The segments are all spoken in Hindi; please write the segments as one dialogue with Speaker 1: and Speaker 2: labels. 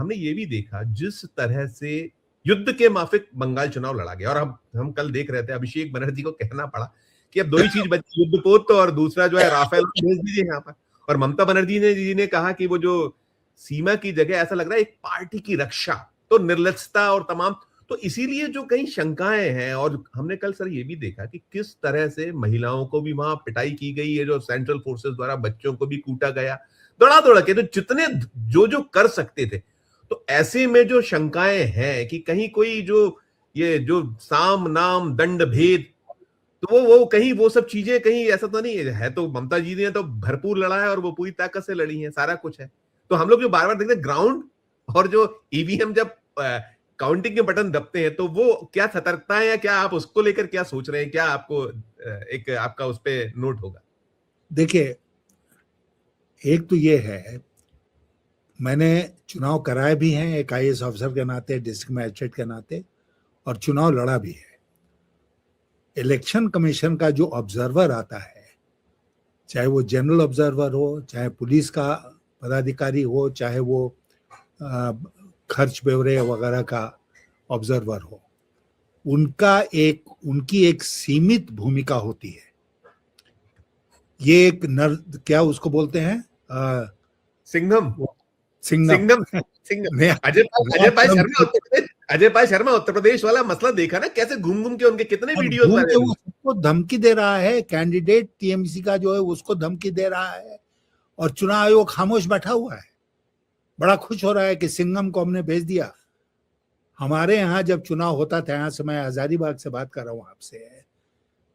Speaker 1: हमने ये भी देखा जिस तरह से युद्ध के माफिक बंगाल चुनाव लड़ा गया, और हम कल देख रहे थे अभिषेक बनर्जी को कहना पड़ा कि अब दो ही चीज बची, युद्धपोत और दूसरा जो है राफेल भेज दीजिए यहाँ पर। और ममता बनर्जी ने कहा कि वो जो सीमा की जगह ऐसा लग रहा है एक पार्टी की रक्षा, तो निर्लजता और तमाम, तो इसीलिए जो कई शंकाएं हैं। और हमने कल सर ये भी देखा कि किस तरह से महिलाओं को भी वहां पिटाई की गई है, जो सेंट्रल फोर्सेस द्वारा बच्चों को भी कूटा गया दौड़ा दौड़ा के, तो जितने जो कर सकते थे। तो ऐसे में जो शंकाएं हैं कि कहीं कोई जो ये जो साम नाम दंड भेद, तो वो कहीं वो सब चीजें कहीं ऐसा तो नहीं है। तो ममता जी ने तो भरपूर लड़ा है और वो पूरी ताकत से लड़ी है, सारा कुछ है। तो हम लोग जो बार बार देखते हैं ग्राउंड और जो ईवीएम जब काउंटिंग के बटन दबते हैं, तो वो क्या सतर्कता है या क्या आप उसको लेकर क्या सोच रहे हैं, क्या आपको एक आपका उस पर नोट होगा?
Speaker 2: देखिए, एक तो ये है, मैंने चुनाव कराए भी हैं एक आईएएस अफसर के नाते, डिस्ट्रिक्ट मैजिस्ट्रेट के नाते, और चुनाव लड़ा भी है। इलेक्शन कमीशन का जो ऑब्जर्वर आता है, चाहे वो जनरल ऑब्जर्वर हो, चाहे पुलिस का पदाधिकारी हो, चाहे वो खर्च ब्यौरे वगैरह का ऑब्जर्वर हो, उनकी एक सीमित भूमिका होती है। ये एक क्या उसको बोलते हैं,
Speaker 1: सिंघम
Speaker 2: सिंघम
Speaker 1: अजय पाल शर्मा उत्तर प्रदेश वाला मसला देखा ना, कैसे घूम घूम के उनके कितने वीडियोस वायरल हुए।
Speaker 2: उसको धमकी दे रहा है, कैंडिडेट टीएमसी का जो है उसको धमकी दे रहा है, और चुनाव आयोग खामोश बैठा हुआ है। बड़ा खुश हो रहा है कि सिंघम को हमने भेज दिया। हमारे यहाँ जब चुनाव होता था, यहाँ से मैं हजारीबाग से बात कर रहा हूँ आपसे,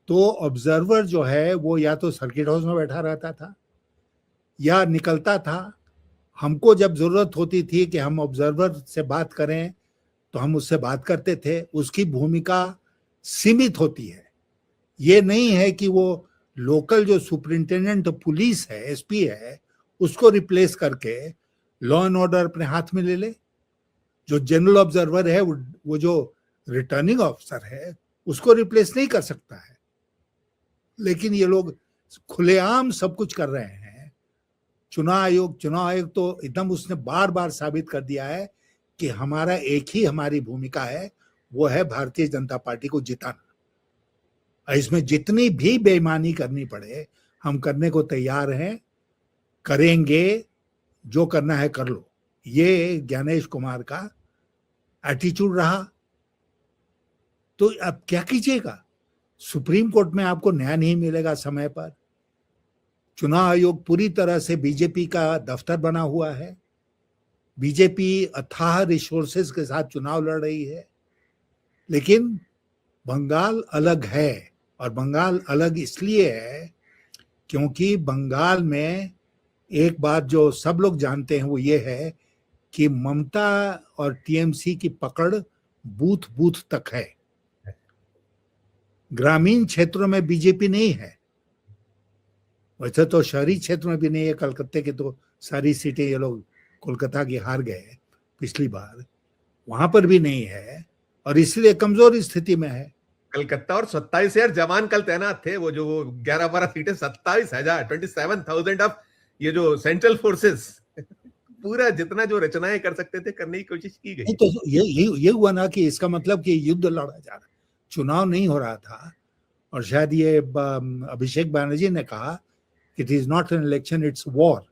Speaker 2: तो ऑब्जर्वर जो है वो या तो सर्किट हाउस में बैठा रहता था या निकलता था। हमको जब जरूरत होती थी कि हम ऑब्जर्वर से बात करें तो हम उससे बात करते थे। उसकी भूमिका सीमित होती है। ये नहीं है कि वो लोकल जो सुपरिंटेंडेंट पुलिस है, एसपी है, उसको रिप्लेस करके लॉ एंड ऑर्डर अपने हाथ में ले ले। जो जनरल ऑब्जर्वर है, वो जो रिटर्निंग ऑफिसर है, उसको रिप्लेस नहीं कर सकता है। लेकिन ये लोग खुलेआम सब कुछ कर रहे हैं। चुनाव आयोग तो एकदम उसने बार बार साबित कर दिया है कि हमारा एक ही हमारी भूमिका है, वो है भारतीय जनता पार्टी को जिताना। इसमें जितनी भी बेईमानी करनी पड़े हम करने को तैयार हैं, करेंगे, जो करना है कर लो। ये ज्ञानेश कुमार का एटीट्यूड रहा। तो अब क्या कीजिएगा? सुप्रीम कोर्ट में आपको न्याय नहीं मिलेगा समय पर। चुनाव आयोग पूरी तरह से बीजेपी का दफ्तर बना हुआ है। बीजेपी अथाह रिसोर्सेज के साथ चुनाव लड़ रही है। लेकिन बंगाल अलग है, और बंगाल अलग इसलिए है क्योंकि बंगाल में एक बात जो सब लोग जानते हैं वो ये है कि ममता और टीएमसी की पकड़ बूथ बूथ तक है। ग्रामीण क्षेत्रों में बीजेपी नहीं है। वैसे तो शहरी क्षेत्र में भी नहीं है। कलकत्ते की तो सारी सीटें ये लोग कोलकाता की हार गए पिछली बार, वहां पर भी नहीं है, और इसलिए कमजोर स्थिति में है।
Speaker 1: कलकत्ता और 27,000 जवान कल तैनात थे। वो जो 11-12 सीटें, 27,000, 27,000 ऑफ ये जो सेंट्रल फोर्सेस, पूरा जितना जो रचनाएं कर सकते थे करने की कोशिश की गई।
Speaker 2: तो ये हुआ ना कि इसका मतलब कि युद्ध लड़ा जा रहा, चुनाव नहीं हो रहा था। और शायद ये अभिषेक बनर्जी ने कहा कि it is not an election, it's war.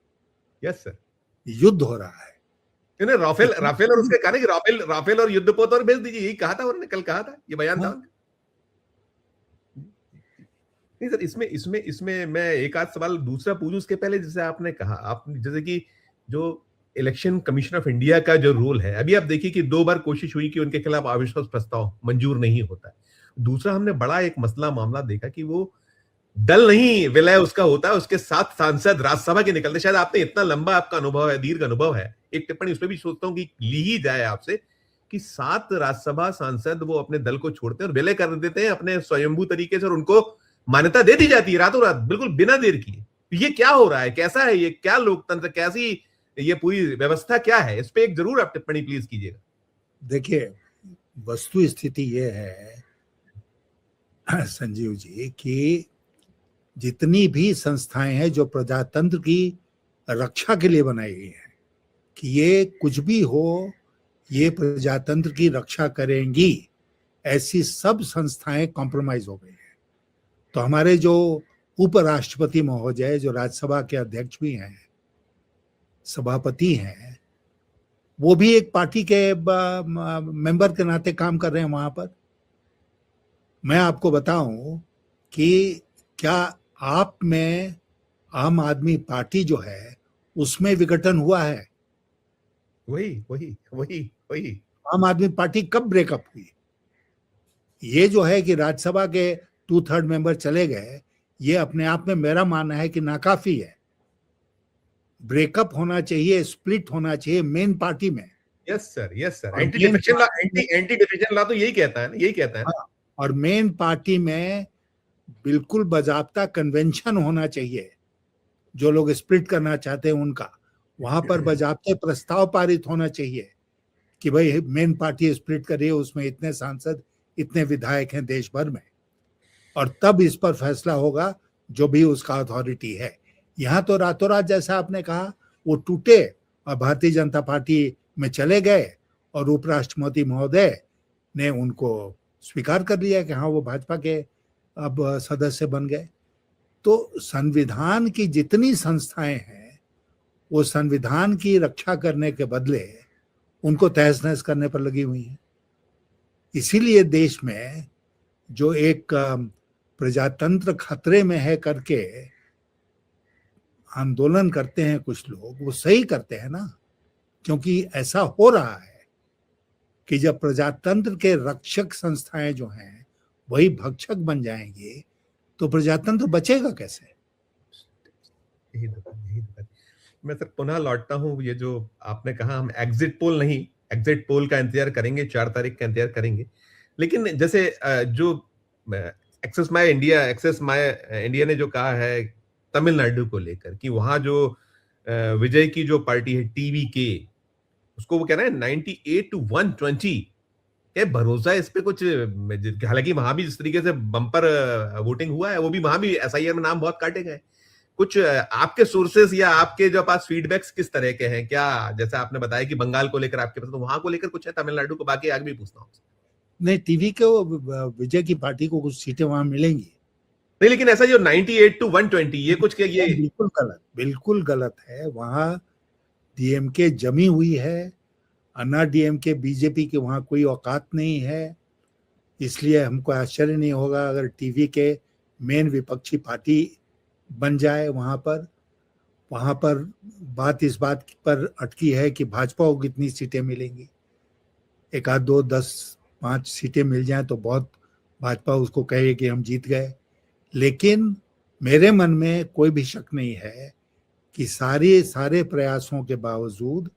Speaker 1: Yes sir,
Speaker 2: युद्ध हो रहा है।
Speaker 1: राफेल और उसके कहने कि राफेल और युद्धपोत और भेज दीजिए, यही कहा था उन्होंने, कल कहा था, ये बयान था। नहीं सर, इसमें मैं एक आध सवाल दूसरा पूछूं उसके पहले। जैसे आपने कहा, आप जैसे कि जो इलेक्शन कमीशन ऑफ इंडिया का जो रोल है, अभी आप देखिए कि 2 बार कोशिश हुई कि उनके खिलाफ अविश्वास प्रस्ताव मंजूर नहीं होता है। दूसरा, हमने बड़ा एक मसला मामला देखा कि वो दल नहीं विलय उसका होता है, उसके साथ सांसद राज्यसभा के निकलते। शायद आपने इतना लंबा आपका अनुभव है, दीर्घ अनुभव है, एक टिप्पणी उसमें भी सोचता हूं कि ली ही जाए आपसे, कि 7 राज्यसभा सांसद वो अपने दल को छोड़ते हैं और विलय कर देते हैं अपने स्वयंभू तरीके से, और उनको मान्यता दे दी जाती है रातों रात, बिल्कुल बिना देर किए। ये क्या हो रहा है, कैसा है ये, क्या लोकतंत्र, कैसी ये पूरी व्यवस्था क्या है? इस पे एक जरूर आप टिप्पणी प्लीज कीजिएगा।
Speaker 2: देखिए, वस्तु स्थिति ये है संजीव जी कि जितनी भी संस्थाएं हैं जो प्रजातंत्र की रक्षा के लिए बनाई गई हैं, कि ये कुछ भी हो, ये प्रजातंत्र की रक्षा करेंगी, ऐसी सब संस्थाएं कॉम्प्रोमाइज हो गई हैं। तो हमारे जो उपराष्ट्रपति महोदय, जो राज्यसभा के अध्यक्ष भी हैं, सभापति हैं, वो भी एक पार्टी के मेंबर के नाते काम कर रहे हैं वहां पर। मैं आपको बताऊं कि क्या आप में आम आदमी पार्टी जो है उसमें विघटन हुआ है?
Speaker 1: वही वही वही वही
Speaker 2: आम आदमी पार्टी कब ब्रेकअप हुई? ये जो है कि राज्यसभा के 2/3 मेंबर चले गए, ये अपने आप में मेरा मानना है कि नाकाफी है। ब्रेकअप होना चाहिए, स्प्लिट होना चाहिए मेन पार्टी में।
Speaker 1: यस सर
Speaker 2: और
Speaker 1: anti
Speaker 2: main
Speaker 1: defection law,
Speaker 2: party
Speaker 1: anti defection law तो यही कहता है ना, यही कहता है ना।
Speaker 2: हाँ, और मेन पार्टी में बिल्कुल बाजाबता कन्वेंशन होना चाहिए। जो लोग स्प्लिट करना चाहते हैं उनका वहां पर बाजाबते प्रस्ताव पारित होना चाहिए कि भाई मेन पार्टी स्प्लिट कर रही है, उसमें इतने सांसद, इतने विधायक हैं देश भर में, और तब इस पर फैसला होगा जो भी उसका अथॉरिटी है। यहाँ तो रातों रात, जैसा आपने कहा, वो टूटे और भारतीय जनता पार्टी में चले गए और उपराष्ट्रपति महोदय ने उनको स्वीकार कर लिया कि हाँ वो भाजपा के अब सदस्य बन गए। तो संविधान की जितनी संस्थाएं हैं वो संविधान की रक्षा करने के बदले उनको तहस नहस करने पर लगी हुई हैं। इसीलिए देश में जो एक प्रजातंत्र खतरे में है करके आंदोलन करते हैं कुछ लोग, वो सही करते हैं ना, क्योंकि ऐसा हो रहा है कि जब प्रजातंत्र के रक्षक संस्थाएं जो हैं वही भक्षक बन जाएंगे तो प्रजातंत्र बचेगा कैसे?
Speaker 1: यही तो। मैं सर पुनः लौटता हूँ, ये जो आपने कहा हम एग्जिट पोल नहीं, एग्जिट पोल का इंतजार करेंगे, 4 तारीख का इंतजार करेंगे। लेकिन जैसे जो एक्सेस माय इंडिया ने जो कहा है तमिलनाडु को लेकर कि वहां जो विजय की जो पार्टी है टीवीके, उसको वो कह रहे हैं 98 to 120, क्या भरोसा है इस पे कुछ? हालांकि वहां भी जिस तरीके से बम्पर वोटिंग हुआ है, वो भी वहां भी एसआईआर में नाम बहुत काटे गए। कुछ आपके सोर्सेस या आपके जो पास फीडबैक्स किस तरह के हैं? क्या जैसा आपने बताया कि बंगाल को लेकर आपके पास, तो वहां को लेकर कुछ है तमिलनाडु को? बाकी आगे भी पूछता हूँ।
Speaker 2: नहीं, टीवी के विजय की पार्टी को कुछ सीटें वहां मिलेंगी
Speaker 1: नहीं, लेकिन ऐसा जो 98 to 120 ये कुछ क्या, ये
Speaker 2: बिल्कुल गलत है। वहां डीएमके जमी हुई है, अन्ना डीएमके, बीजेपी की वहां कोई औकात नहीं है। इसलिए हमको आश्चर्य नहीं होगा अगर टीवी के मेन विपक्षी पार्टी बन जाए वहां पर बात इस बात पर अटकी है कि भाजपा को कितनी सीटें मिलेंगी। 1 आध 2 10 5 सीटें मिल जाएं तो बहुत, भाजपा उसको कहे कि हम जीत गए। लेकिन मेरे मन में कोई भी शक नहीं है कि सारे प्रयासों के बावजूद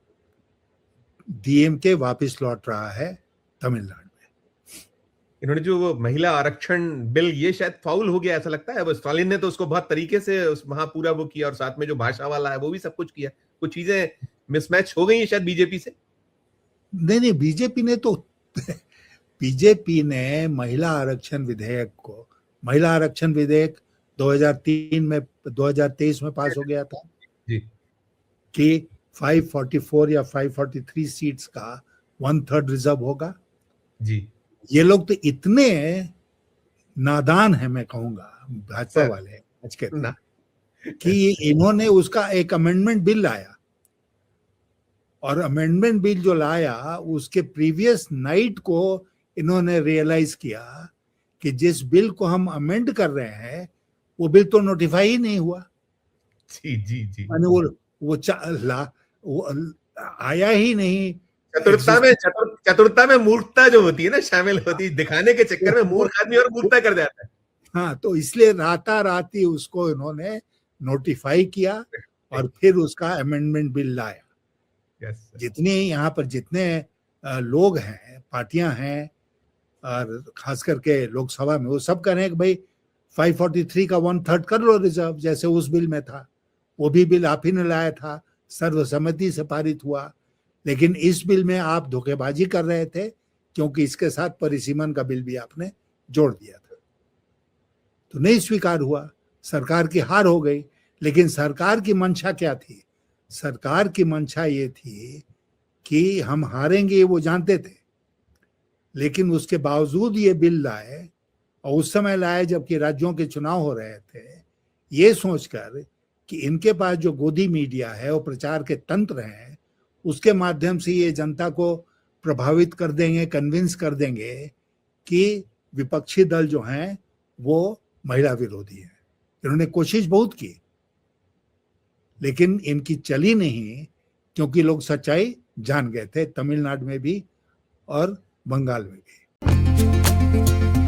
Speaker 2: डीएमके वापस लौट रहा है तमिलनाडु में।
Speaker 1: इन्होंने जो वो महिला आरक्षण बिल, ये शायद फाउल हो गया ऐसा लगता है। वो स्टालिन ने तो उसको बहुत तरीके से वहां पूरा वो किया, और साथ में जो भाषा वाला है वो भी सब कुछ किया। कुछ चीजें मिसमैच हो गई है शायद बीजेपी से।
Speaker 2: नहीं, बीजेपी ने महिला आरक्षण विधेयक 2023 में पास हो गया था
Speaker 1: जी,
Speaker 2: कि 544 या 543 सीट्स का 1/3 रिजर्व होगा
Speaker 1: जी।
Speaker 2: ये लोग तो इतने नादान है, मैं कहूंगा भाजपा वाले आज के, कि इन्होंने उसका एक अमेंडमेंट बिल लाया, और अमेंडमेंट बिल जो लाया उसके प्रीवियस नाइट को इन्होंने रियलाइज किया कि जिस बिल को हम अमेंड कर रहे हैं वो बिल तो नोटिफाई ही नहीं हुआ।
Speaker 1: जी।
Speaker 2: वो आया ही नहीं।
Speaker 1: चतुरता में मूर्खता जो होती है ना शामिल होती है, दिखाने के चक्कर में मूर्ख आदमी और मूर्खता कर जाता है।
Speaker 2: हाँ, तो इसलिए राताराती उसको इन्होंने नोटिफाई किया और फिर उसका अमेंडमेंट बिल लाया। जितने यहाँ पर जितने लोग हैं, पार्टियां हैं, और खास करके लोकसभा में, वो सब कह रहे हैं कि भाई 543 का 1/3 कर लो रिजर्व, जैसे उस बिल में था। वो भी बिल आप ही ने लाया था, सर्वसम्मति से पारित हुआ। लेकिन इस बिल में आप धोखेबाजी कर रहे थे, क्योंकि इसके साथ परिसीमन का बिल भी आपने जोड़ दिया था, तो नहीं स्वीकार हुआ। सरकार की हार हो गई। लेकिन सरकार की मंशा क्या थी? सरकार की मंशा ये थी कि हम हारेंगे, ये वो जानते थे, लेकिन उसके बावजूद ये बिल लाए, और उस समय लाए जबकि राज्यों के चुनाव हो रहे थे, ये सोचकर कि इनके पास जो गोदी मीडिया है और प्रचार के तंत्र हैं, उसके माध्यम से ये जनता को प्रभावित कर देंगे, कन्विंस कर देंगे कि विपक्षी दल जो हैं वो महिला विरोधी हैं। इन्होंने कोशिश बहुत की, लेकिन इनकी चली नहीं, क्योंकि लोग सच्चाई जान गए थे, तमिलनाडु में भी और बंगाल में भी।